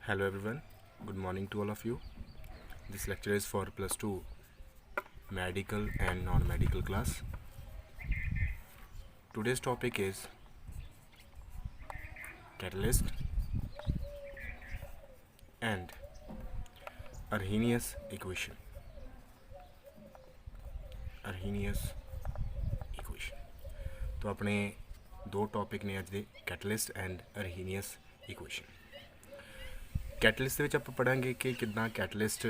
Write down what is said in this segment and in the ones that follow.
Hello everyone, good morning to all of you. This lecture is for plus 2 medical and non-medical class. Today's topic is catalyst and Arrhenius equation. Arrhenius equation. तो अपने दो topic ने अज दे catalyst and अरहीनियस equation. Catalyst ਦੇ ਵਿੱਚ ਆਪਾਂ ਪੜਾਂਗੇ ਕਿ ਕਿੱਦਾਂ ਕੈਟਲਿਸਟ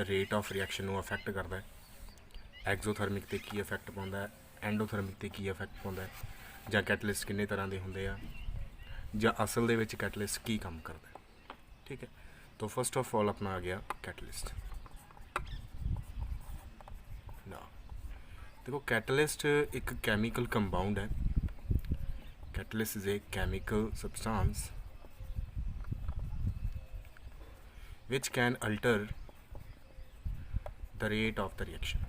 rate of reaction ਨੂੰ ਅਫੈਕਟ ਕਰਦਾ ਹੈ, ਐਗਜ਼ੋਥਰਮਿਕ ਤੇ ਕੀ ਇਫੈਕਟ ਪਾਉਂਦਾ ਹੈ, ਐਂਡੋਥਰਮਿਕ ਤੇ ਕੀ ਇਫੈਕਟ ਪਾਉਂਦਾ ਹੈ, ਜਾਂ ਕੈਟਲਿਸਟ ਕਿੰਨੇ ਤਰ੍ਹਾਂ ਦੇ ਹੁੰਦੇ ਆ, ਜਾਂ ਅਸਲ ਦੇ ਵਿੱਚ ਕੈਟਲਿਸਟ ਕੀ ਕੰਮ ਕਰਦਾ ਹੈ। ਠੀਕ ਹੈ, तो फर्स्ट ऑफ ऑल अपना आ गया कैटलिस्ट। ना देखो कैटलिस्ट एक केमिकल कंपाउंड है। Catalyst is a chemical substance which can alter the rate of the reaction,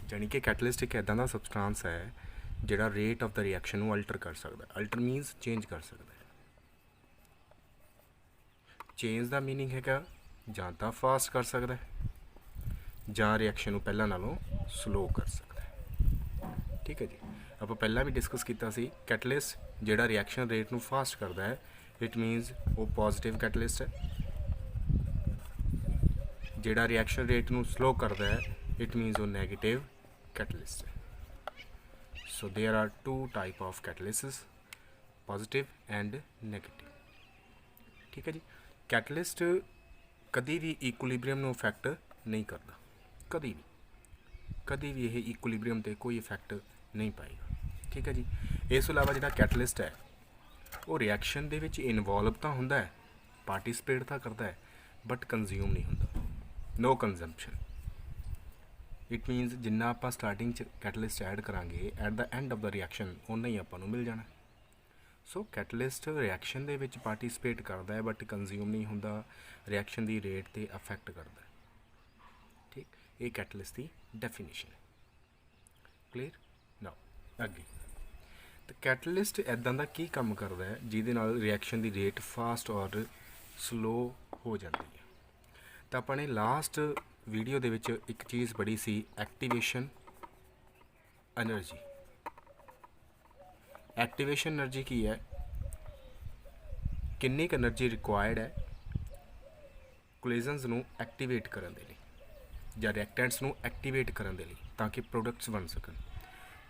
ਜਾਣੀ ਕਿ ਕੈਟਲਿਸਟ ਇੱਕ ਇੱਦਾਂ ਦਾ ਸਬਸਟੈਂਸ ਹੈ ਜਿਹੜਾ ਰੇਟ ਆਫ ਦਾ ਰਿਐਕਸ਼ਨ ਨੂੰ ਅਲਟਰ ਕਰ ਸਕਦਾ। ਅਲਟਰ ਮੀਨਸ ਚੇਂਜ ਕਰ ਸਕਦਾ ਹੈ। ਚੇਂਜ ਦਾ ਮੀਨਿੰਗ ਹੈਗਾ ਜਾਂ ਤਾਂ ਫਾਸਟ ਕਰ ਸਕਦਾ ਹੈ ਜਾਂ ਰਿਐਕਸ਼ਨ ਨੂੰ ਪਹਿਲਾਂ ਨਾਲੋਂ ਸਲੋ ਕਰ ਸਕਦਾ ਹੈ। ਠੀਕ ਹੈ ਜੀ, ਆਪਾਂ ਪਹਿਲਾਂ ਵੀ ਡਿਸਕਸ ਕੀਤਾ ਸੀ ਕੈਟਲਿਸਟ ਜਿਹੜਾ ਰਿਐਕਸ਼ਨ ਰੇਟ ਨੂੰ ਫਾਸਟ ਕਰਦਾ ਹੈ ਇਟ ਮੀਨਸ ਉਹ ਪੋਜ਼ਿਟਿਵ ਕੈਟਲਿਸਟ ਹੈ। ਜਿਹੜਾ ਰਿਐਕਸ਼ਨ ਰੇਟ ਨੂੰ ਸਲੋ ਕਰਦਾ ਹੈ ਇਟ ਮੀਨਸ ਉਹ ਨੈਗੇਟਿਵ catalyst है। So there are two type of catalysts, positive and negative। ठीक है जी, कैटलिस्ट कभी भी इक्विलिब्रियम ਨੂੰ ਇਫੈਕਟ नहीं करता, कभी भी ਇਹ इक्विलिब्रियम ਤੇ ਕੋਈ ਇਫੈਕਟ नहीं ਪਾਏਗਾ। ठीक है जी, ਇਸ ਤੋਂ ਇਲਾਵਾ ਜਿਹੜਾ ਕੈਟਲਿਸਟ ਹੈ ਉਹ ਰਿਐਕਸ਼ਨ ਦੇ ਵਿੱਚ ਇਨਵੋਲਵ ਤਾਂ ਹੁੰਦਾ ਹੈ, ਪਾਰਟਿਸਿਪੇਟ ਤਾਂ ਕਰਦਾ ਹੈ, ਬਟ ਕੰਜ਼ਿਊਮ ਨਹੀਂ ਹੁੰਦਾ, नो ਕੰਜ਼ੰਪਸ਼ਨ। इट मीनस जिन्ना आप स्टार्टिंग कैटलिस्ट ऐड करांगे at the end of the reaction उन्ना ही आपको मिल जाना। सो कैटलिस्ट रिएक्शन दे विच पार्टिसिपेट करता है बट कंज्यूम नहीं होंदा, रिएक्शन की रेट ते अफेक्ट करता है। ठीक, ये कैटलिस्ट की डेफिनेशन है। क्लीयर नाउ अगे तो कैटलिस्ट इदां दा की काम करता है जिहदे नाल रिएक्शन की रेट फास्ट और स्लो हो जाती है। तो अपने लास्ट वीडियो दे विच एक चीज़ बड़ी सी एक्टिवेशन एनर्जी। एक्टिवेशन एनर्जी की है, किन्नी क एनर्जी रिक्वायर्ड है कोलिजन्स नू एक्टिवेट करन दे लई जां रिएक्टेंट्स नू एक्टिवेट करन दे लई ताकि प्रोडक्ट्स बन सकन।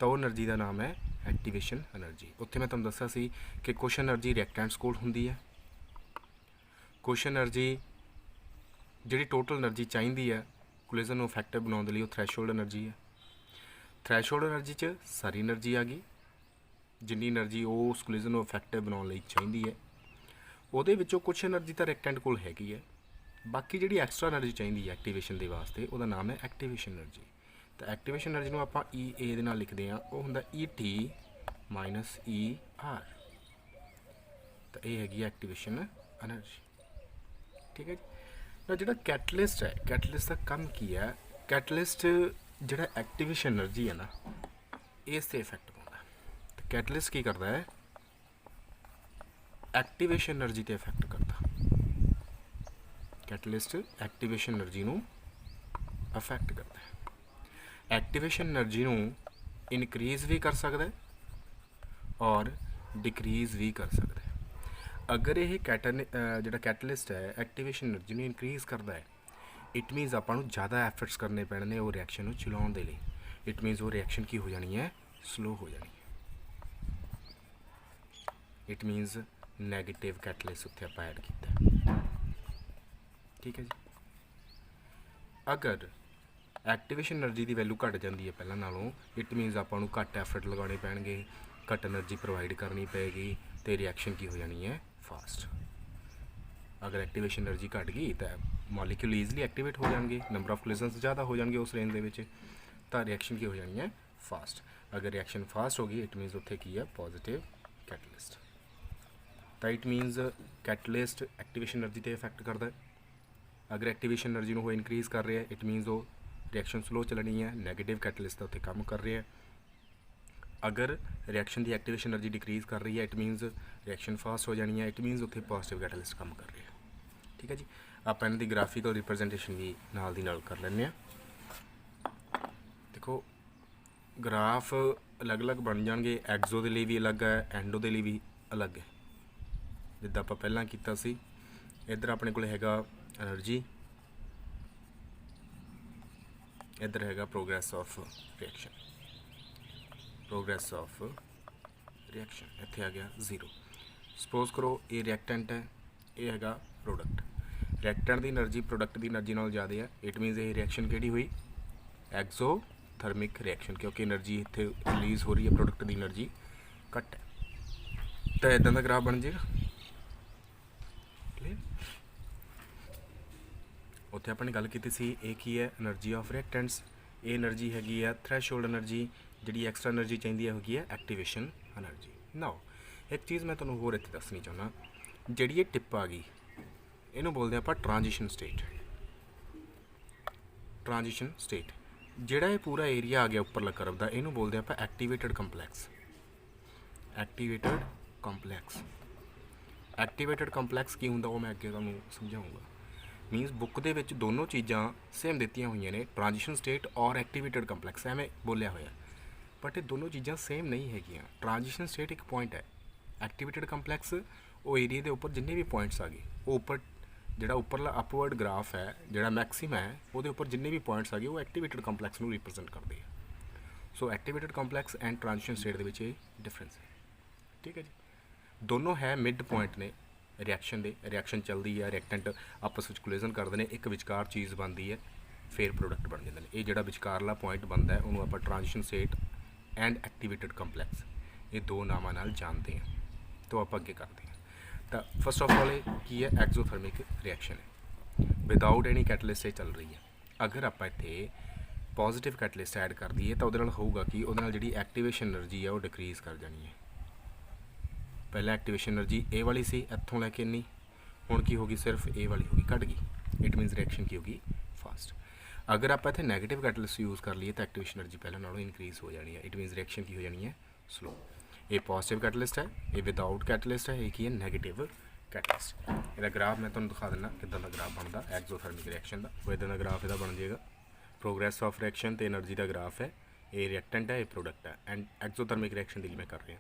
तो वो एनर्जी का नाम है एक्टिवेशन एनर्जी। उत्थे मैं तुहानूं दस्सिया सी कि कुछ एनर्जी रिएक्टेंट्स कोल हुंदी है, कुछ एनर्जी जी टोटल एनर्जी चाहिए है कोलिजन ਨੂੰ इफेक्टिव बनाने लिए थ्रैशोल्ड एनर्जी है। थ्रैशोल्ड एनर्जी च सारी एनर्जी आ गई जिन्नी एनर्जी उस कोलिजन ਨੂੰ इफेक्टिव बनाने लिए चाहिए है। ਉਹਦੇ ਵਿੱਚੋਂ ਕੁछ एनर्जी तो रिएक्टेंट कोल हैगी है, बाकी जी एक्सट्रा एनर्जी चाहिए है एक्टिवेशन के वास्ते ਉਹਦਾ नाम है एक्टिवेशन एनर्जी। तो एक्टिवेशन एनर्जी ਨੂੰ ਆਪਾਂ ई ए ਦੇ ਨਾਲ ਲਿਖਦੇ ਹਾਂ, ਉਹ ਹੁੰਦਾ ET माइनस ER। तो ये हैगी एक्टिवेशन एनर्जी। ठीक है जी, जो कैटलिस्ट है कैटलिस्ट का काम की है, कैटलिस्ट जो एक्टिवेशन एनर्जी है ना इससे इफेक्ट पाता है। तो कैटलिस्ट की करता है एक्टिवेशन एनर्जी ते इफेक्ट करता। कैटलिस्ट एक्टिवेशन एनर्जी नू अफेक्ट करता है। एक्टिवेशन एनर्जी नू इनक्रीज भी कर सकता है और डिक्रीज भी कर सकता है। अगर यह जो कैटलिस्ट है एक्टिवेशन एनर्जी में इनक्रीज करता है इट मीनस आपको ज़्यादा एफर्ट्स करने पैने वो रिएक्शन चलाने के लिए। इट मीनस वो रिएक्शन की हो जानी है, स्लो हो जानी है। इट मीनस नैगेटिव कैटलिस्ट उत्थे आप ऐड किया। ठीक है जी, अगर एक्टिवेशन एनर्जी की वैल्यू घट जाती है पहले नालों इट मीनस आपको घट एफर्ट लगाने पैणगे, घट एनर्जी प्रोवाइड करनी पेगी तो रिएक्शन की हो जानी है फास्ट। अगर एक्टिवेशन एनर्जी घट गई तो मॉलिक्यूल ईजली एक्टिवेट हो जाएंगे, नंबर ऑफ कोलिजन्स ज़्यादा हो जाएंगे उस रेंज के तो रिएक्शन की हो जानी है फास्ट। अगर रिएक्शन फास्ट होगी इट मीनस उत्थे की है पॉजिटिव कैटलिस्ट। तो इट मीनस कैटलिस्ट एक्टिवेशन एनर्जी से इफेक्ट करता है। अगर एक्टिवेशन एनर्जी को इनक्रीज कर रहा है इट मीनस वो रिएक्शन स्लो चलनी है, नैगेटिव कैटलिस्ट उत्थे काम कर रहा है। अगर रिएक्शन की एक्टिवेशन एनर्जी डिक्रीज कर रही है इट मीनस रिएक्शन फास्ट हो जानी है, इट मीनस उत्थे पॉजिटिव कैटलिस्ट काम कर रही है। ठीक है जी, आप इन्हां दी ग्राफिकल रिप्रजेंटेशन भी नाल दी नाल कर लैंदे आ। देखो ग्राफ अलग अलग बन जाएंगे, एक्सो के लिए भी अलग है, एंडो के लिए भी अलग है। जिद्दां आपां पहलां कीता सी, इधर अपने कोल हैगा एनर्जी, इधर हैगा progress of reaction, progress of reaction इत्थे आ गया 0। सपोज करो ये रिएक्टेंट है, ये हैगा प्रोडक्ट। रिएक्टेंट की एनर्जी प्रोडक्ट की एनर्जी नाल ज़्यादा है, इट मीनस ये रिएक्शन किहड़ी हुई एक्सोथर्मिक रिएक्शन, क्योंकि एनर्जी इत्थे रिलीज़ हो रही है, प्रोडक्ट की एनर्जी घट है। तो इदां दा ग्राफ बन जाएगा। क्लीयर? उत्थे अपने गल की सी ये की है एनर्जी ऑफ रिएक्टेंट्स, ये एनर्जी हैगी है थ्रैशोल्ड एनर्जी, जी एक्सट्रा एनर्जी चाहिए होगी है एक्टिवेशन एनर्जी। नाउ एक चीज़ मैं तुहानूं होर इत्थे दसनी चाहुंदा, जिहड़ी ये टिप आ गई इहनूं बोलदे आपां ट्रांजिशन स्टेट। ट्रांजिशन स्टेट जिहड़ा ये पूरा एरिया आ गया उपरला करव दा, इहनूं बोलदे आपां activated complex. Activated complex, activated complex की हुंदा वो मैं अगे तुहानूं समझाऊंगा। मीनस बुक दे विच दोनों चीज़ां सेम दित्तियां होईयां ने, ट्रांजिशन स्टेट और एक्टिवेटेड कंपलैक्स एवें बोलिया होया, बट ये दोनों चीज़ां सेम नहीं हैगियां। ट्रांजिशन स्टेट एक पॉइंट है, एक्टिवेटेड कंपलैक्स वो एरिया के उपर जिन्ने भी पॉइंट्स आ गए वो उपर जिहड़ा उपरला अपवर्ड ग्राफ है जिहड़ा मैक्सिम है वो उपर जिन्ने भी पॉइंट्स आ गए वो एक्टिवेटेड कंपलैक्स नूं रिप्रजेंट करते हैं। So activated complex and transition state दे विच ये डिफरेंस है। ठीक है जी, दोनों है मिड पॉइंट ने रिएक्शन दे, रिएक्शन चलती है, रिएक्टेंट आपस में कोलिजन करते हैं, एक विचकार चीज़ बनती है, फिर प्रोडक्ट बन जाते हैं। ये जो विचकारला पॉइंट बनता है उन्होंने आप transition state and activated complex ये दो नामां नाल जानते हैं। तो आप अगे करते हैं। तो फस्ट ऑफ ऑल की है एक्सोथर्मिक रिएक्शन है, विदाउट एनी कैटलिस्ट ये चल रही है। अगर आप इत्थे पॉजिटिव कैटलिस्ट ऐड कर दीए तो उहदे नाल होऊगा कि उहदे नाल जिहड़ी एक्टिवेशन एनर्जी है वो डिक्रीज़ कर जानी है। पहले एक्टिवेशन एनर्जी ए वाली सी, इत्थों लैके इन्नी, हुण की होगी सिर्फ ए वाली होगी, घट गई। इट मीनस रिएक्शन की होगी फास्ट। अगर आप इत्थे नैगेटिव कैटलिस्ट यूज़ कर लिए तो एक्टिवेशन एनर्जी पहले नालों इंक्रीज़ हो जानी है, इट मीनस रिएक्शन की हो जानी है स्लो। ये पॉजिटिव कैटलिस्ट है, ये विदाउट कैटलिस्ट है, ये की है नैगेटिव कैटलिस्ट। इसका ग्राफ मैं तुहानूं दिखा दिना किदां दा ग्राफ बनता एक्सोथर्मिक रिएक्शन का। वो इदां दा ग्राफ इहदा बन जाएगा, प्रोग्रेस ऑफ रिएक्शन तो एनर्जी का ग्राफ है, ये रिएक्टेंट है, ये प्रोडक्ट है, एंड एक्सोथर्मिक रिएक्शन के लिए मैं कर रहा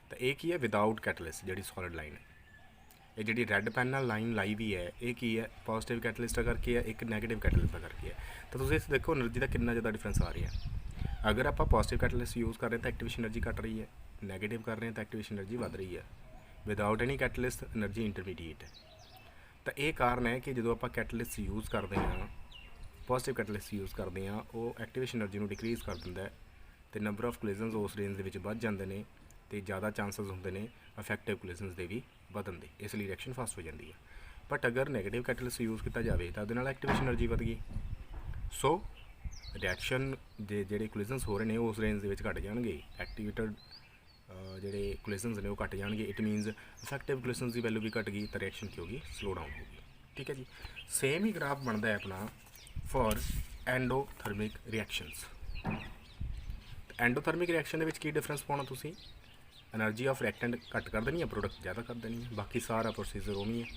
तो ये की है विदाउट कैटलिस्ट जी सॉलिड लाइन है। ये जी रैड पैन नाल लाइन लाई भी है ये की है पॉजिटिव कैटलिस्ट करके है, एक नैगेटिव कैटलिस्ट करके है। तो तुसीं इस देखो एनर्जी का कितना ज़्यादा डिफरेंस आ रहा है। अगर आप पॉजिटिव कैटलिस्ट यूज़ कर रहे हैं तो एक्टिवेशन एनर्जी घट रही है, नैगेटिव कर रहे हैं तो एक्टिवेशन एनर्जी बढ़ रही है। Without any catalyst energy intermediate है। तो ये कारण है कि जो आप कैटलिस्ट यूज़ करते हैं, पॉजिटिव कैटलिस्ट यूज़ करते हैं, वो एक्टिवेशन एनर्जी को डिक्रीज़ कर दिंदा है, तो नंबर ऑफ कोलिजन्स उस रेंज के बढ़ जाते हैं, तो ज़्यादा चांसेस होंगे ने इफेक्टिव कोलिजन्स के भी बढ़न के, इसलिए रिएक्शन फास्ट हो जाती है। बट अगर नैगेटिव कैटलिस्ट यूज़ किया जाए तो उसदे नाल एक्टिवेशन एनर्जी बढ़ गई। सो रिएक्शन जे जेडे कोलिजन्स हो रहे हैं उस रेंज के घट जाएंगे, एक्टिवेटेड जोड़े कोलिजन्स ने वो घट जाएंगे, इट मीनस इफेक्टिव कोलिजन्स की वैल्यू भी घट गई तो रिएक्शन की होगी स्लो डाउन होगी। ठीक है जी, सेम ही ग्राफ बनता है अपना for endothermic reactions. Endothermic reaction के डिफरेंस पाना तुसी एनर्जी ऑफ रिएक्टेंट घट कर देनी है, प्रोडक्ट ज़्यादा कर देनी है, बाकी सारा प्रोसीजर उमी है।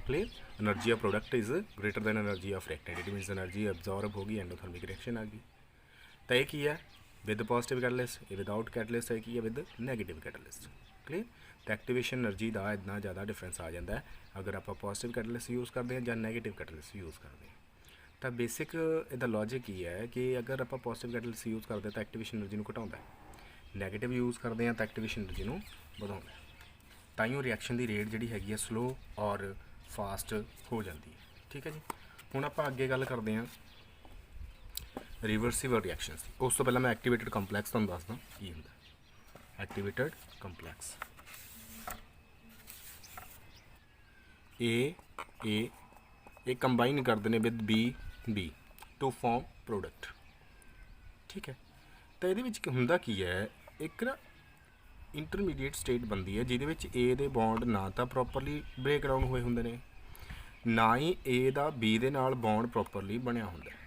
Clear? Energy of product is greater than energy of reactant, it मीनस energy absorb होगी, एंडोथर्मिक रिएक्शन आ गई। तो ये की है विद पॉजिटिव कैटलिस्ट, ये विदाउट कैटलिस्ट है कि है विद नैगेटिव कैटलिस्ट। क्लियर? तो एक्टिवेशन एनर्जी का इतना ज़्यादा डिफरेंस आ जाता है अगर आप पॉजिटिव कैटलिस्ट यूज़ करते हैं या नैगेटिव कैटलिस्ट यूज़ करते हैं। तो बेसिक इसका लॉजिक ये है कि अगर आप पॉजिटिव कैटलिस्ट यूज़ करते हैं तो एक्टिवेशन एनर्जी को घटाता है, नैगेटिव यूज़ करते हैं तो एक्टिवेशन एनर्जी को बढ़ाता है। ताइयों रिएक्शन की रेट जी हैगी स्लो और फास्ट हो जाती है। ठीक है जी, हुण आप अगे गल करते हैं रिवर्सिबल रिएक्शनस की। उस तो पहले मैं एक्टिवेटेड कंपलैक्स तुहानूं दसदा की हुंदा। एक्टिवेटेड कंपलैक्स ए कंबाइन करते हैं with B to form product. ठीक है, तो ये हुंदा की है एक ना इंटरमीडिएट स्टेट बनती है जिहदे ए दे बॉन्ड ना तो प्रॉपरली ब्रेक डाउन हुए होंदे ने, ना ही ए दा बी दे नाल बॉन्ड प्रॉपरली बनया हुंदा है।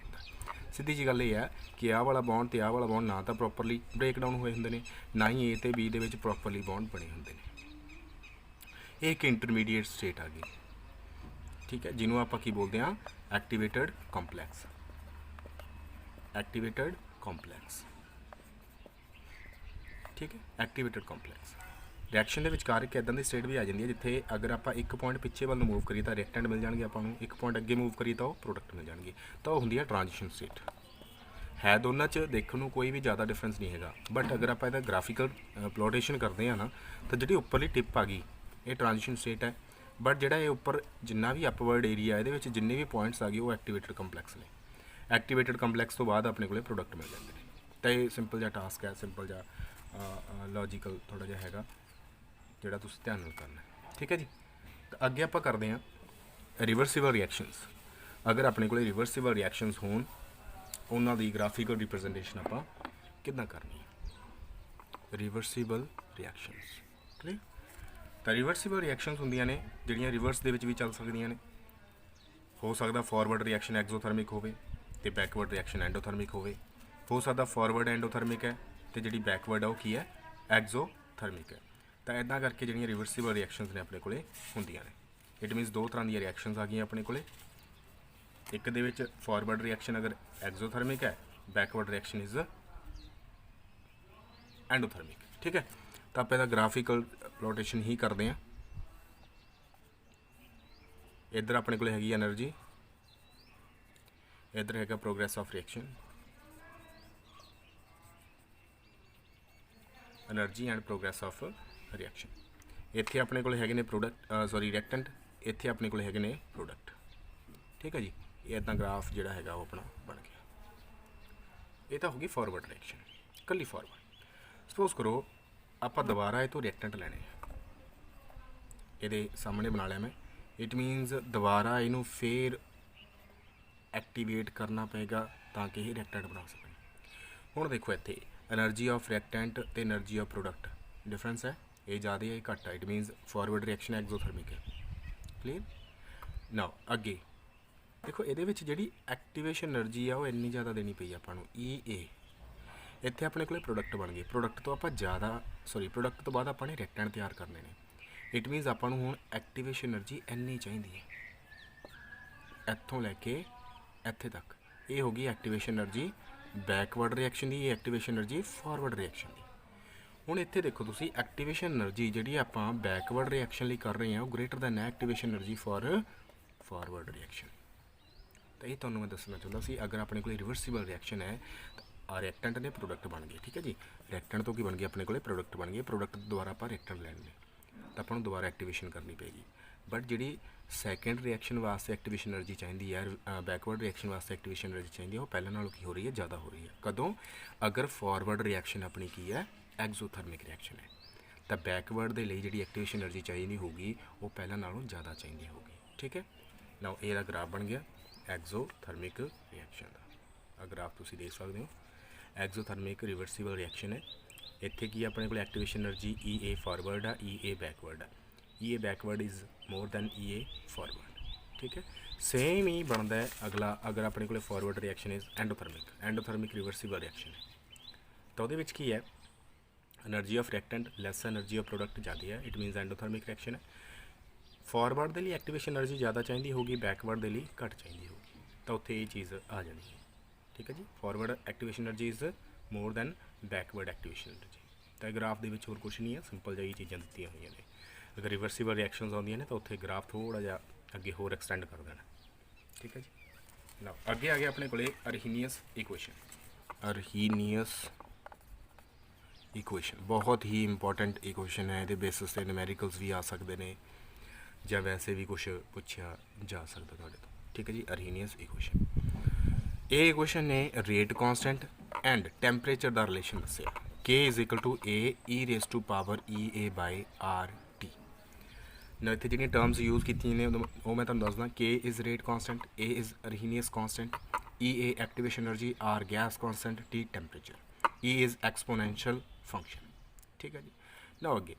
ਸਿੱਧੀ ਜੀ ਗੱਲ ਇਹ ਹੈ ਕਿ ਆਹ ਵਾਲਾ ਬੌਂਡ ਤੇ ਆਹ ਵਾਲਾ ਬੌਂਡ ਨਾ ਤਾਂ ਪ੍ਰੋਪਰਲੀ ਬ੍ਰੇਕ ਡਾਊਨ ਹੋਏ ਹੁੰਦੇ ਨੇ, ਨਾ ਹੀ ਏ ਤੇ ਬੀ ਦੇ ਵਿੱਚ ਪ੍ਰੋਪਰਲੀ ਬੌਂਡ ਬਣੇ ਹੁੰਦੇ ਨੇ। ਇਹ ਇੱਕ ਇੰਟਰਮੀਡੀਏਟ ਸਟੇਟ ਆ ਗਈ, ਠੀਕ ਹੈ, ਜਿਹਨੂੰ ਆਪਾਂ ਕੀ ਬੋਲਦੇ ਹਾਂ, ਐਕਟੀਵੇਟਡ ਕੰਪਲੈਕਸ। ਐਕਟੀਵੇਟਡ ਕੰਪਲੈਕਸ, ਠੀਕ ਹੈ, ਐਕਟੀਵੇਟਡ ਕੰਪਲੈਕਸ। ਰਿਐਕਸ਼ਨ ਦੇ ਵਿਚਕਾਰ ਇੱਕ ਇੱਦਾਂ ਦੀ ਸਟੇਟ ਵੀ ਆ ਜਾਂਦੀ ਹੈ ਜਿੱਥੇ ਅਗਰ ਆਪਾਂ ਇੱਕ ਪੁਆਇੰਟ ਪਿੱਛੇ ਵੱਲ ਨੂੰ ਮੂਵ ਕਰੀਏ ਤਾਂ ਰਿਐਕਟੈਂਟ ਮਿਲ ਜਾਣਗੇ ਆਪਾਂ ਨੂੰ, ਇੱਕ ਪੁਆਇੰਟ ਅੱਗੇ ਮੂਵ ਕਰੀਏ ਤਾਂ ਉਹ ਪ੍ਰੋਡਕਟ ਮਿਲ ਜਾਣਗੇ, ਤਾਂ ਉਹ ਹੁੰਦੀ ਹੈ ਟ੍ਰਾਂਜੀਸ਼ਨ ਸਟੇਟ। ਹੈ ਦੋਨਾਂ 'ਚ ਦੇਖਣ ਨੂੰ ਕੋਈ ਵੀ ਜ਼ਿਆਦਾ ਡਿਫਰੈਂਸ ਨਹੀਂ ਹੈਗਾ, ਬਟ ਅਗਰ ਆਪਾਂ ਇਹਦਾ ਗ੍ਰਾਫੀਕਲ ਪਲੋਟੇਸ਼ਨ ਕਰਦੇ ਹਾਂ ਨਾ, ਤਾਂ ਜਿਹੜੀ ਉੱਪਰਲੀ ਟਿਪ ਆ ਗਈ ਇਹ ਟ੍ਰਾਂਜੀਸ਼ਨ ਸਟੇਟ ਹੈ, ਬਟ ਜਿਹੜਾ ਇਹ ਉੱਪਰ ਜਿੰਨਾ ਵੀ ਅਪਵਰਡ ਏਰੀਆ ਇਹਦੇ ਵਿੱਚ ਜਿੰਨੇ ਵੀ ਪੁਆਇੰਟਸ ਆ ਗਏ ਉਹ ਐਕਟੀਵੇਟਡ ਕੰਪਲੈਕਸ ਨੇ। ਐਕਟੀਵੇਟਡ ਕੰਪਲੈਕਸ ਤੋਂ ਬਾਅਦ ਆਪਣੇ ਕੋਲੇ ਪ੍ਰੋਡਕਟ ਮਿਲ ਜਾਂਦੇ ਨੇ। ਤਾਂ ਇਹ ਸਿੰਪਲ ਜਿਹਾ ਟਾਸਕ ਹੈ, ਸਿੰਪਲ ਜਿਹਾ ਲੌਜੀਕਲ ਥੋੜ੍ਹਾ ਜਿਹਾ ਹੈਗਾ ਜਿਹੜਾ ਤੁਸੀਂ ਧਿਆਨ ਨਾਲ ਕਰਨਾ, ਠੀਕ ਹੈ ਜੀ। ਤਾਂ ਅੱਗੇ ਆਪਾਂ ਕਰਦੇ ਹਾਂ ਰਿਵਰਸੀਬਲ ਰਿਐਕਸ਼ਨਸ। ਅਗਰ ਆਪਣੇ ਕੋਲੇ ਰਿਵਰਸੀਬਲ ਰਿਐਕਸ਼ਨਸ ਹੋਣ, ਉਹਨਾਂ ਦੀ ਗ੍ਰਾਫੀਕਲ ਰਿਪਰੈਜ਼ੈਂਟੇਸ਼ਨ ਆਪਾਂ ਕਿੱਦਾਂ ਕਰਨੀ ਹੈ। Reversible reactions, clear. ਤਾਂ ਰਿਵਰਸੀਬਲ ਰਿਐਕਸ਼ਨਸ ਹੁੰਦੀਆਂ ਨੇ ਜਿਹੜੀਆਂ ਰਿਵਰਸ ਦੇ ਵਿੱਚ ਵੀ ਚੱਲ ਸਕਦੀਆਂ ਨੇ। ਹੋ ਸਕਦਾ ਫਾਰਵਰਡ ਰਿਐਕਸ਼ਨ ਐਗਜ਼ੋਥਰਮਿਕ ਹੋਵੇ ਅਤੇ ਬੈਕਵਰਡ ਰਿਐਕਸ਼ਨ ਐਂਡੋਥਰਮਿਕ ਹੋਵੇ। ਹੋ ਸਕਦਾ ਫਾਰਵਰਡ ਐਂਡੋਥਰਮਿਕ ਹੈ ਅਤੇ ਜਿਹੜੀ ਬੈਕਵਰਡ ਹੈ ਉਹ ਕੀ ਹੈ, ਐਗਜ਼ੋਥਰਮਿਕ ਹੈ। ਤਾਂ ਇੱਦਾਂ ਕਰਕੇ ਜਿਹੜੀਆਂ ਰਿਵਰਸੀਬਲ ਰਿਐਕਸ਼ਨਸ ਨੇ ਆਪਣੇ ਕੋਲੇ ਹੁੰਦੀਆਂ ਨੇ। ਇਟ ਮੀਨਸ ਦੋ ਤਰ੍ਹਾਂ ਦੀਆਂ ਰਿਐਕਸ਼ਨਸ ਆ ਗਈਆਂ ਆਪਣੇ ਕੋਲੇ। ਇੱਕ ਦੇ ਵਿੱਚ ਫਾਰਵਰਡ ਰਿਐਕਸ਼ਨ ਅਗਰ ਐਗਜ਼ੋਥਰਮਿਕ ਹੈ, ਬੈਕਵਰਡ ਰਿਐਕਸ਼ਨ ਇਜ਼ ਐਂਡੋਥਰਮਿਕ, ਠੀਕ ਹੈ। ਤਾਂ ਆਪਾਂ ਇਹਦਾ ਗ੍ਰਾਫੀਕਲ ਪਲੋਟੇਸ਼ਨ ਹੀ ਕਰਦੇ ਹਾਂ। ਇੱਧਰ ਆਪਣੇ ਕੋਲ ਹੈਗੀ ਐਨਰਜੀ, ਇੱਧਰ ਹੈਗਾ progress of reaction, energy and progress of reaction. ਇੱਥੇ ਆਪਣੇ ਕੋਲ ਹੈਗੇ ਨੇ ਰਿਐਕਟੈਂਟ, ਇੱਥੇ ਆਪਣੇ ਕੋਲ ਹੈਗੇ ਨੇ ਪ੍ਰੋਡਕਟ, ਠੀਕ ਹੈ ਜੀ। ਇਹ ਇੱਦਾਂ ਗ੍ਰਾਫ ਜਿਹੜਾ ਹੈਗਾ ਉਹ ਆਪਣਾ ਬਣ ਗਿਆ। ਇਹ ਤਾਂ ਹੋ ਗਈ ਫਾਰਵਰਡ ਰਿਐਕਸ਼ਨ, ਇਕੱਲੀ ਫਾਰਵਰਡ। ਸਪੋਜ਼ ਕਰੋ ਆਪਾਂ ਦੁਬਾਰਾ ਇਹ ਤੋਂ ਰਿਐਕਟੈਂਟ ਲੈਣੇ ਆ, ਇਹਦੇ ਸਾਹਮਣੇ ਬਣਾ ਲਿਆ ਮੈਂ। ਇਟ ਮੀਨਸ ਦੁਬਾਰਾ ਇਹਨੂੰ ਫੇਰ ਐਕਟੀਵੇਟ ਕਰਨਾ ਪਏਗਾ ਤਾਂ ਕਿ ਇਹ ਰਿਐਕਟੈਂਟ ਬਣਾ ਸਕਣ। ਹੁਣ ਦੇਖੋ ਇੱਥੇ ਐਨਰਜੀ ਆਫ ਰਿਐਕਟੈਂਟ ਅਤੇ ਐਨਰਜੀ ਆਫ ਪ੍ਰੋਡਕਟ ਡਿਫਰੈਂਸ ਹੈ, ਇਹ ਜ਼ਿਆਦਾ ਹੈ ਇਹ ਘੱਟ ਹੈ। It means forward reaction exothermic ਹੈ, ਕਲੀਅਰ। ਨਾਓ ਅੱਗੇ ਦੇਖੋ ਇਹਦੇ ਵਿੱਚ ਜਿਹੜੀ ਐਕਟੀਵੇਸ਼ਨ ਐਨਰਜੀ ਆ ਉਹ ਇੰਨੀ ਜ਼ਿਆਦਾ ਦੇਣੀ ਪਈ ਆਪਾਂ ਨੂੰ, ਏ। ਇੱਥੇ ਆਪਣੇ ਕੋਲ ਪ੍ਰੋਡਕਟ ਬਣ ਗਏ, ਪ੍ਰੋਡਕਟ ਤੋਂ ਪ੍ਰੋਡਕਟ ਤੋਂ ਬਾਅਦ ਆਪਾਂ ਨੇ ਰਿਐਕਟੈਂਟ ਤਿਆਰ ਕਰਨੇ ਨੇ। ਇਟ ਮੀਨਸ ਆਪਾਂ ਨੂੰ ਹੁਣ ਐਕਟੀਵੇਸ਼ਨ ਐਨਰਜੀ ਇੰਨੀ ਚਾਹੀਦੀ ਹੈ, ਇੱਥੋਂ ਲੈ ਕੇ ਇੱਥੇ ਤੱਕ। ਇਹ ਹੋ ਗਈ ਐਕਟੀਵੇਸ਼ਨ ਐਨਰਜੀ ਬੈਕਵਰਡ ਰਿਐਕਸ਼ਨ ਦੀ, ਇਹ ਐਕਟੀਵੇਸ਼ਨ ਐਨਰਜੀ ਫਾਰਵਰਡ ਰਿਐਕਸ਼ਨ ਦੀ। ਹੁਣ ਇੱਥੇ ਦੇਖੋ ਤੁਸੀਂ, ਐਕਟੀਵੇਸ਼ਨ ਐਨਰਜੀ ਜਿਹੜੀ ਆਪਾਂ ਬੈਕਵਰਡ ਰਿਐਕਸ਼ਨ ਲਈ ਕਰ ਰਹੇ ਹਾਂ ਉਹ ਗ੍ਰੇਟਰ ਦੈਨ ਹੈ activation energy for forward reaction. ਤਾਂ ਇਹ ਤੁਹਾਨੂੰ ਮੈਂ ਦੱਸਣਾ ਚਾਹੁੰਦਾ ਸੀ। ਅਗਰ ਆਪਣੇ ਕੋਲ ਰਿਵਰਸੀਬਲ ਰਿਐਕਸ਼ਨ ਹੈ ਤਾਂ ਰਿਐਕਟੈਂਟ ਨੇ ਪ੍ਰੋਡਕਟ ਬਣ ਗਏ, ਠੀਕ ਹੈ ਜੀ। ਰਿਐਕਟੈਂਟ ਤੋਂ ਕੀ ਬਣ ਗਿਆ, ਆਪਣੇ ਕੋਲ ਪ੍ਰੋਡਕਟ ਬਣ ਗਏ। ਪ੍ਰੋਡਕਟ ਦੁਆਰਾ ਆਪਾਂ ਰਿਐਕਟੈਂਟ ਲੈਣੇ ਨੇ, ਤਾਂ ਆਪਾਂ ਨੂੰ ਦੁਬਾਰਾ ਐਕਟੀਵੇਸ਼ਨ ਕਰਨੀ ਪਏਗੀ। ਬਟ ਜਿਹੜੀ ਸੈਕਿੰਡ ਰਿਐਕਸ਼ਨ ਵਾਸਤੇ ਐਕਟੀਵੇਸ਼ਨ ਐਨਰਜੀ ਚਾਹੀਦੀ ਹੈ, ਬੈਕਵਰਡ ਰਿਐਕਸ਼ਨ ਵਾਸਤੇ ਐਕਟੀਵੇਸ਼ਨ ਐਨਰਜੀ ਚਾਹੀਦੀ ਹੈ, ਉਹ ਪਹਿਲਾਂ ਨਾਲੋਂ ਕੀ ਹੋ ਰਹੀ ਹੈ, ਜ਼ਿਆਦਾ ਹੋ ਰਹੀ ਹੈ। ਕਦੋਂ, ਅਗਰ ਫਾਰਵਰਡ ਰਿਐਕਸ਼ਨ ਆਪਣੀ ਕੀ ਹੈ, ਐਗਜ਼ੋਥਰਮਿਕ ਰਿਐਕਸ਼ਨ ਹੈ, ਤਾਂ ਬੈਕਵਰਡ ਦੇ ਲਈ ਜਿਹੜੀ ਐਕਟੀਵੇਸ਼ਨ ਐਨਰਜੀ ਚਾਹੀਦੀ ਹੋਊਗੀ ਉਹ ਪਹਿਲਾਂ ਨਾਲੋਂ ਜ਼ਿਆਦਾ ਚਾਹੀਦੀ ਹੋਊਗੀ, ਠੀਕ ਹੈ। ਨਾਓ ਇਹਦਾ ਗ੍ਰਾਫ ਬਣ ਗਿਆ ਐਗਜ਼ੋਥਰਮਿਕ ਰਿਐਕਸ਼ਨ ਦਾ। ਆ ਗ੍ਰਾਫ ਤੁਸੀਂ ਦੇਖ ਸਕਦੇ ਹੋ, ਐਗਜ਼ੋਥਰਮਿਕ ਰਿਵਰਸੀਬਲ ਰਿਐਕਸ਼ਨ ਹੈ। ਇੱਥੇ ਕੀ ਆਪਣੇ ਕੋਲ ਐਕਟੀਵੇਸ਼ਨ ਐਨਰਜੀ ਏ ਫਾਰਵਰਡ ਆ, ਏ ਬੈਕਵਰਡ ਆ। A backward is more than A forward, ਠੀਕ ਹੈ। ਸੇਮ ਹੀ ਬਣਦਾ ਹੈ ਅਗਲਾ, ਅਗਰ ਆਪਣੇ ਕੋਲ forward reaction is endothermic reversible reaction ਹੈ, ਤਾਂ ਉਹਦੇ ਵਿੱਚ ਕੀ ਹੈ, energy of reactant less energy of product ਜ਼ਿਆਦਾ ਹੈ, ਇਟ ਮੀਨਸ ਐਂਡੋਥਰਮਿਕ ਰਿਐਕਸ਼ਨ ਹੈ। ਫਾਰਵਰਡ ਦੇ ਲਈ ਐਕਟੀਵੇਸ਼ਨ ਐਨਰਜੀ ਜ਼ਿਆਦਾ ਚਾਹੀਦੀ ਹੋਊਗੀ, ਬੈਕਵਰਡ ਦੇ ਲਈ ਘੱਟ ਚਾਹੀਦੀ ਹੋਊਗੀ, ਤਾਂ ਉੱਥੇ ਇਹ ਚੀਜ਼ ਆ ਜਾਣੀ ਹੈ, ਠੀਕ ਹੈ ਜੀ। Forward activation energy is more then backward activation energy. ਤਾਂ ਗ੍ਰਾਫ ਦੇ ਵਿੱਚ ਹੋਰ ਕੁਛ ਨਹੀਂ ਹੈ, ਸਿੰਪਲ ਜਿਹੀ ਚੀਜ਼ਾਂ ਦਿੱਤੀਆਂ ਹੋਈਆਂ ਨੇ। ਅਗਰ ਰਿਵਰਸੀਬਲ ਰਿਐਕਸ਼ਨਸ ਆਉਂਦੀਆਂ ਨੇ ਤਾਂ ਉੱਥੇ ਗ੍ਰਾਫ ਥੋੜ੍ਹਾ ਜਿਹਾ ਅੱਗੇ ਹੋਰ ਐਕਸਟੈਂਡ ਕਰ ਦੇਣਾ, ਠੀਕ ਹੈ ਜੀ। ਨਾਓ ਅੱਗੇ ਆ ਗਿਆ ਆਪਣੇ ਕੋਲੇ ਅਰਹੀਨੀਅਸ ਇਕੁਏਸ਼ਨ। ਅਰਹੀਨੀਅਸ ਇਕੁਏਸ਼ਨ ਬਹੁਤ ਹੀ ਇੰਪੋਰਟੈਂਟ ਇਕੁਏਸ਼ਨ ਹੈ। ਇਹਦੇ ਬੇਸਿਸ 'ਤੇ ਨਿਊਮੈਰੀਕਲਸ ਵੀ ਆ ਸਕਦੇ ਨੇ ਜਾਂ ਵੈਸੇ ਵੀ ਕੁਛ ਪੁੱਛਿਆ ਜਾ ਸਕਦਾ ਤੁਹਾਡੇ ਤੋਂ, ਠੀਕ ਹੈ ਜੀ। ਅਰਹੀਨੀਅਸ ਇਕੁਏਸ਼ਨ, ਇਹ ਇਕੁਏਸ਼ਨ ਨੇ ਰੇਟ ਕਾਂਸਟੈਂਟ ਐਂਡ ਟੈਂਪਰੇਚਰ ਦਾ ਰਿਲੇਸ਼ਨ ਦੱਸਿਆ। K is equal to A e raise to power E A by R T. ਨਾ ਇੱਥੇ ਜਿਹੜੀਆਂ ਟਰਮਸ ਯੂਜ਼ ਕੀਤੀਆਂ ਨੇ ਉਹ ਮੈਂ ਤੁਹਾਨੂੰ ਦੱਸਦਾ। K is rate constant, A is Arrhenius constant, E A activation energy, R gas constant, T temperature, E is exponential function, ਠੀਕ ਹੈ ਜੀ। ਨਾ ਅੱਗੇ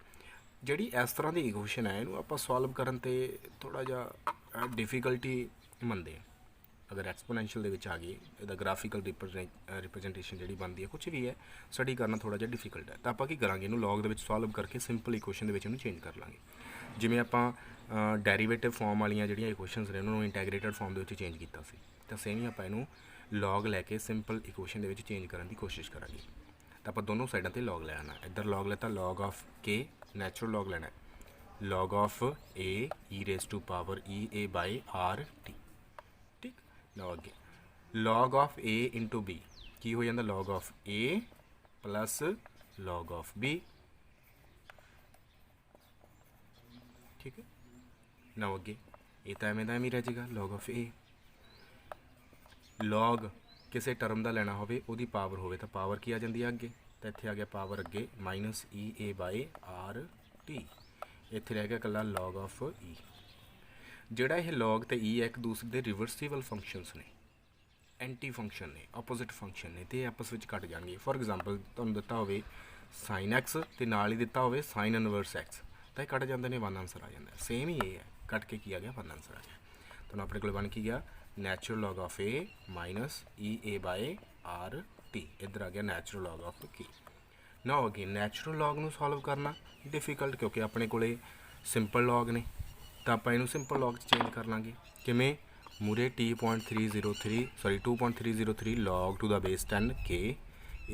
ਜਿਹੜੀ ਇਸ ਤਰ੍ਹਾਂ ਦੀ ਇਕੁਏਸ਼ਨ ਹੈ ਇਹਨੂੰ ਆਪਾਂ ਸੋਲਵ ਕਰਨ 'ਤੇ ਥੋੜ੍ਹਾ ਜਿਹਾ ਡਿਫੀਕਲਟੀ ਮੰਨਦੇ ਹਾਂ। अगर एक्सपोनेंशियल दे विच आ गई इहदा ग्राफिकल रिप्रजेंटेशन जिहड़ी बनती है कुछ भी है स्टडी करना थोड़ा जिहा डिफिकल्ट है, तो आपां की करांगे इहनूं लॉग दे विच सॉल्व करके सिंपल इक्वेशन दे विच इहनूं चेंज कर लांगे। जिवें आपां डेरीवेटिव फॉर्म वालियां जिहड़ियां इक्वेशनस ने उन्होंने इंटैग्रेटेड फॉर्म दे विच चेंज कीता सी, तो सेम ही आपां इहनूं लॉग लैके simple equation they which change करने की कोशिश करांगे। तो आपां दोनों साइडां ते लॉग लै आना, इधर लॉग लेता लॉग ऑफ के, नैचुरल लॉग लेना log of A e raise to power E A by R T. ठीक ना, अगे log of A into B की हो जाता log of A plus log of B. ठीक है ना, अगे ये तो एवें दा एवें रह जाएगा लॉग ऑफ ए। लॉग किसी टर्म का लेना होवे उहदी पावर होवे तो पावर की आ जाती है अगे, तो इत्थे आ गया पावर अगे minus E A by R T. इत्थे रह गया कला लॉग ऑफ ई। जिहड़ा यह लॉग तो ई है एक दूसरे के रिवर्सिबल फंक्शनस ने, एंटी फंक्शन ने, ऑपोजिट फंक्शन ने, तो आपस में कट जाएंगे। फॉर एग्जाम्पल तुहानूं दिता होवे साइन एक्स तो नाल ही दिता होवे साइन इनवर्स एक्स, तो ये कट जाते हैं, वन आंसर आ जाता है। सेम ही ये है, कट के की आ गया वन आंसर आ गया। तो अपने को बन की गया natural log of A minus E A by R T. इधर आ गया नैचुरल लॉग ऑफ की। ना अगे नैचुरल लॉग नूं सॉल्व करना डिफिकल्ट, क्योंकि अपने को सिंपल लॉग ने, तो आप इनू सिंपल लॉग चेंज कर लाँगे। किमें मूरे 2.303 log to the base 10 K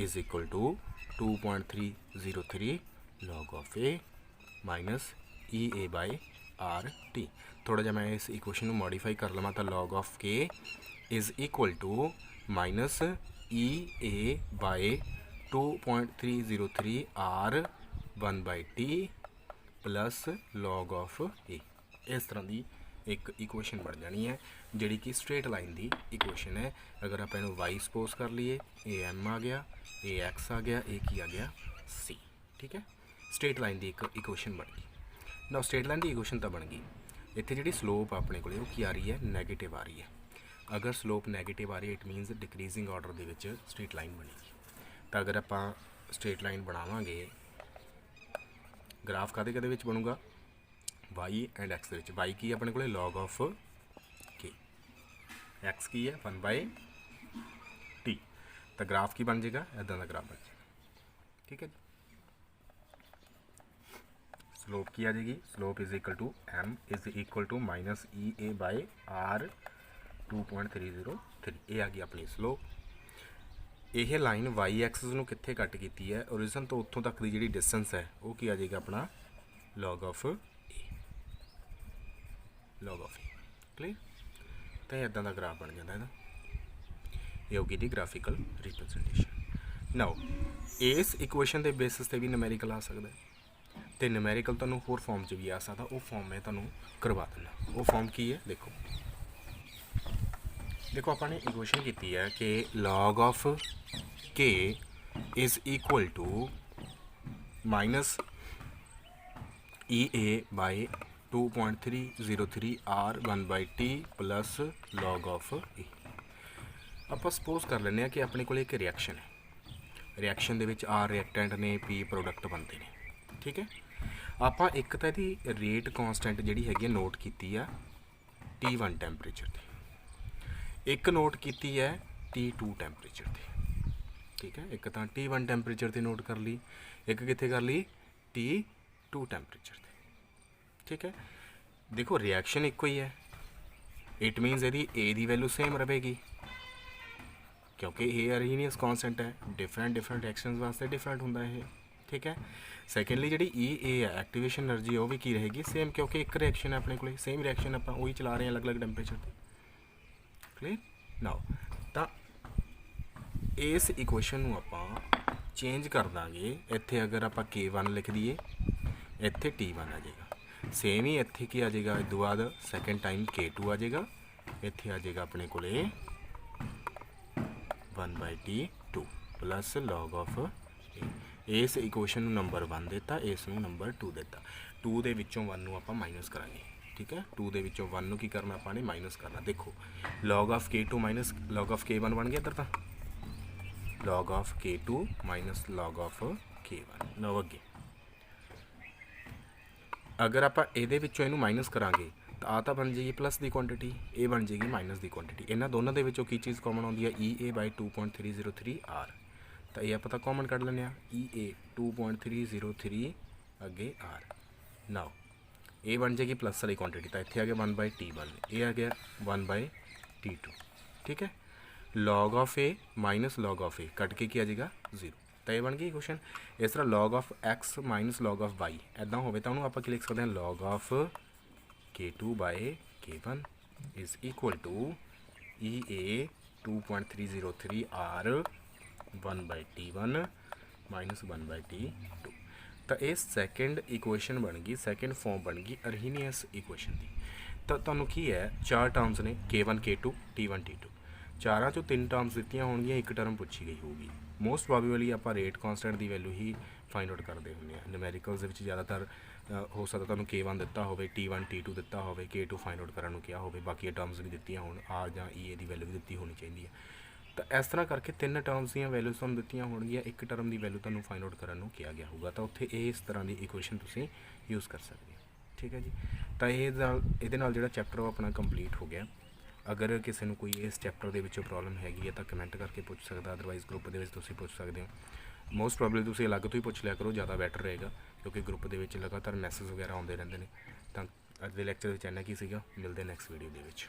is equal to 2.303 log of A minus E A by R T. थोड़ा जहा मैं इस इक्वेशन को मॉडिफाई कर लवां तो log of K is equal to minus E A by 2.303 R 1/t plus log of A. इस तरह की एक इक्वेशन बन जानी है जिहड़ी कि स्ट्रेट लाइन की इक्वेशन है। अगर आप इन्हू वाई सपोज कर लीए, ए एम आ गया, ए एक्स आ गया, ए की आ गया सी। ठीक है, स्ट्रेट लाइन की एक इक्वेशन बन गई ना। स्ट्रेट लाइन की इक्वेशन तो बन गई, इत्थे जिहड़ी स्लोप अपने को की आ रही है नैगेटिव आ रही है। अगर स्लोप नैगेटिव आ रही है इट मीनस डिक्रीजिंग ऑर्डर के विच स्ट्रेट लाइन बनेगी। तो अगर आप स्ट्रेट लाइन बनावांगे ग्राफ कादे विच बनूगा वाई एंड एक्स के। वाई की अपने को लॉग ऑफ के, एक्स की है 1/t, तो ग्राफ की बन जाएगा इदा का ग्राफ बन जाएगा। ठीक है जी, स्लोप की आ जाएगी, slope is equal to M is equal to minus E A by R 2.303। ये आ गई अपनी स्लोप। यह लाइन वाई एक्सिस नूं कित्थे कट की है, ओरिजिन तो उत्थों तक की जी डिस्टेंस है वो की आ जाएगा अपना log of A, log of A. Clear, तो इदा का ग्राफ बन जाता है। ये होगी दी ग्राफिकल रिप्रजेंटेशन। नाउ इस इक्वेशन के बेसिस पे भी न्यूमेरिकल आ सकता है, तो न्यूमेरिकल तुहानूं होर फॉर्म च भी आ सकता। वो फॉर्म मैं तुहानूं करवा देना। वो फॉर्म की है देखो, देखो आपने इक्वेशन की है कि log of K is equal to minus E A by 2.303 R 1/t plus log of A. आप सपोज कर लें कि अपने को एक रिएक्शन है, रिएक्शन दे विच आर रिएक्टेंट ने पी प्रोडक्ट बनते हैं। ठीक है, आप एक तो यदी रेट कॉन्सटेंट जी हैगी नोट की है T1 टैंपरेचर से, एक नोट की है T2 टैंपरेचर से। ठीक है, एक तो T1 टैंपरेचर से नोट कर ली, एक कितने कर ली T2 टैंपरेचर से। ठीक है, देखो रिएक्शन एक ही है, इट मीनस यदि ए की वैल्यू सेम रहेगी क्योंकि ए अरहीनियस कॉन्सटेंट है, डिफरेंट रिएक्शन वास्ते डिफरेंट होंदा है। ठीक है, सैकेंडली जी ई ए है एक्टिवेशन एनर्जी वो भी की रहेगी सेम, क्योंकि एक रिएक्शन है अपने को सेम रिएक्शन आप वही चला रहे हैं अलग अलग टैंपरेचर पर। क्लीयर नाउ, तो इस इक्वेशन आप चेंज कर देंगे। इत्थे अगर आप K1 लिख दिए, इत्थे T1 आ जाएगा। सेम ही इत्थे की आ जाएगा, इस बाद सैकेंड टाइम K2 आ जाएगा, इत्थे आ जाएगा अपने को 1/t2 plus log of A. इस इक्वेशन नंबर 1 देता, इस नंबर 2 देता। 2 दे विचों 1 नूं आपां माइनस करांगे। ठीक है, 2 दे विचों 1 नूं की करना आपने माइनस करना। देखो log of K2 minus log of K1 बन गया इधर, तो log of K2 minus log of K1। लो अगे अगर आप ये माइनस करांगे ਤਾਂ ਆ ਤਾਂ ਬਣ ਜਾਏਗੀ ਪਲੱਸ ਦੀ ਕੁਆਂਟੀਟੀ, ਇਹ ਬਣ ਜਾਏਗੀ ਮਾਈਨਸ ਦੀ ਕੁਆਂਟੀਟੀ। ਇਹਨਾਂ ਦੋਨਾਂ ਦੇ ਵਿੱਚੋਂ ਕੀ ਚੀਜ਼ ਕਾਮਨ ਆਉਂਦੀ ਹੈ, EA/2.303 R। ਤਾਂ ਇਹ ਆਪਾਂ ਤਾਂ ਕਾਮਨ ਕੱਢ ਲੈਂਦੇ ਹਾਂ, EA 2.303 ਅੱਗੇ R। ਨਾਓ ਇਹ ਬਣ ਜਾਏਗੀ ਪਲੱਸ ਵਾਲੀ ਕੁਆਂਟੀਟੀ, ਤਾਂ ਇੱਥੇ ਆ ਗਿਆ 1/T1, ਇਹ ਆ ਗਿਆ 1/T2। ਠੀਕ ਹੈ, log of A minus log of A ਕੱਟ ਕੇ ਕੀ ਆ ਜਾਏਗਾ 0। ਤਾਂ ਇਹ ਬਣ ਗਈ ਇਕੁਏਸ਼ਨ। ਇਸ ਤਰ੍ਹਾਂ log of X minus log of Y ਇੱਦਾਂ ਹੋਵੇ ਤਾਂ ਉਹਨੂੰ ਆਪਾਂ ਕੀ ਲਿਖ ਸਕਦੇ ਹਾਂ, log of K2/K1 is equal to EA 2.303 R 1/T1 minus 1/T2। ਤਾਂ ਇਹ ਸੈਕਿੰਡ ਇਕੁਏਸ਼ਨ ਬਣ ਗਈ, ਸੈਕਿੰਡ ਫੋਰਮ ਬਣ ਗਈ ਅਰਹੀਨੀਅਸ ਇਕੁਏਸ਼ਨ ਦੀ। ਤਾਂ ਤੁਹਾਨੂੰ ਕੀ ਹੈ, ਚਾਰ ਟਰਮਸ ਨੇ K1 K2 T1 T2। ਚਾਰਾਂ ਚੋਂ ਤਿੰਨ ਟਰਮਸ ਦਿੱਤੀਆਂ ਹੋਣਗੀਆਂ, ਇੱਕ ਟਰਮ ਪੁੱਛੀ ਗਈ ਹੋਊਗੀ। ਮੋਸਟ ਪ੍ਰੋਬੇਬਲੀ ਆਪਾਂ ਰੇਟ ਕਾਂਸਟੈਂਟ ਦੀ ਵੈਲਿਊ ਹੀ ਫਾਈਂਡ ਆਊਟ ਕਰਦੇ ਹੁੰਦੇ ਹਾਂ। ਨਿਊਮੈਰੀਕਲਸ ਦੇ ਵਿੱਚ ਜ਼ਿਆਦਾਤਰ ਹੋ ਸਕਦਾ ਤੁਹਾਨੂੰ K1 ਦਿੱਤਾ ਹੋਵੇ, T1 T2 ਦਿੱਤਾ ਹੋਵੇ, K2 ਫਾਈਂਡ ਆਊਟ ਕਰਨ ਨੂੰ ਕਿਹਾ ਹੋਵੇ, ਬਾਕੀ ਇਹ ਟਰਮਸ ਵੀ ਦਿੱਤੀਆਂ ਹੋਣ, R ਜਾਂ EA ਦੀ ਵੈਲਿਊ ਵੀ ਦਿੱਤੀ ਹੋਣੀ ਚਾਹੀਦੀ ਹੈ। ਤਾਂ ਇਸ ਤਰ੍ਹਾਂ ਕਰਕੇ ਤਿੰਨ ਟਰਮਸ ਦੀਆਂ ਵੈਲਿਊਜ਼ ਤੁਹਾਨੂੰ ਦਿੱਤੀਆਂ ਹੋਣਗੀਆਂ, ਇੱਕ ਟਰਮ ਦੀ ਵੈਲਿਊ ਤੁਹਾਨੂੰ ਫਾਈਂਡ ਆਊਟ ਕਰਨ ਨੂੰ ਕਿਹਾ ਗਿਆ ਹੋਊਗਾ। ਤਾਂ ਉੱਥੇ ਇਸ ਤਰ੍ਹਾਂ ਦੀ ਇਕੁਏਸ਼ਨ ਤੁਸੀਂ ਯੂਜ਼ ਕਰ ਸਕਦੇ ਹੋ। ਠੀਕ ਹੈ ਜੀ, ਤਾਂ ਇਹਦੇ ਨਾਲ ਜਿਹੜਾ ਚੈਪਟਰ ਉਹ ਆਪਣਾ ਕੰਪਲੀਟ ਹੋ ਗਿਆ। ਅਗਰ ਕਿਸੇ ਨੂੰ ਕੋਈ ਇਸ ਚੈਪਟਰ ਦੇ ਵਿੱਚੋਂ ਪ੍ਰੋਬਲਮ ਹੈਗੀ ਹੈ ਤਾਂ ਕਮੈਂਟ ਕਰਕੇ ਪੁੱਛ ਸਕਦਾ, ਅਦਰਵਾਈਜ਼ ਗਰੁੱਪ ਦੇ ਵਿੱਚ ਤੁਸੀਂ ਪੁੱਛ ਸਕਦੇ ਹੋ। ਮੋਸਟ ਪ੍ਰੋਬੇਬਲੀ ਤੁਸੀਂ ਅਲੱਗ ਤੋਂ ਹੀ ਪੁੱਛ ਲਿਆ ਕਰੋ, ਜ਼ਿਆਦਾ ਬੈਟਰ ਰਹੇਗਾ, ਕਿਉਂਕਿ ਗਰੁੱਪ ਦੇ ਵਿੱਚ ਲਗਾਤਾਰ ਮੈਸੇਜ ਵਗੈਰਾ ਆਉਂਦੇ ਰਹਿੰਦੇ ਨੇ। ਤਾਂ ਅੱਜ ਦੇ ਲੈਕਚਰ ਵਿੱਚ ਇੰਨਾ ਕੀ ਸੀਗਾ, ਮਿਲਦੇ ਨੈਕਸਟ ਵੀਡੀਓ ਦੇ ਵਿੱਚ।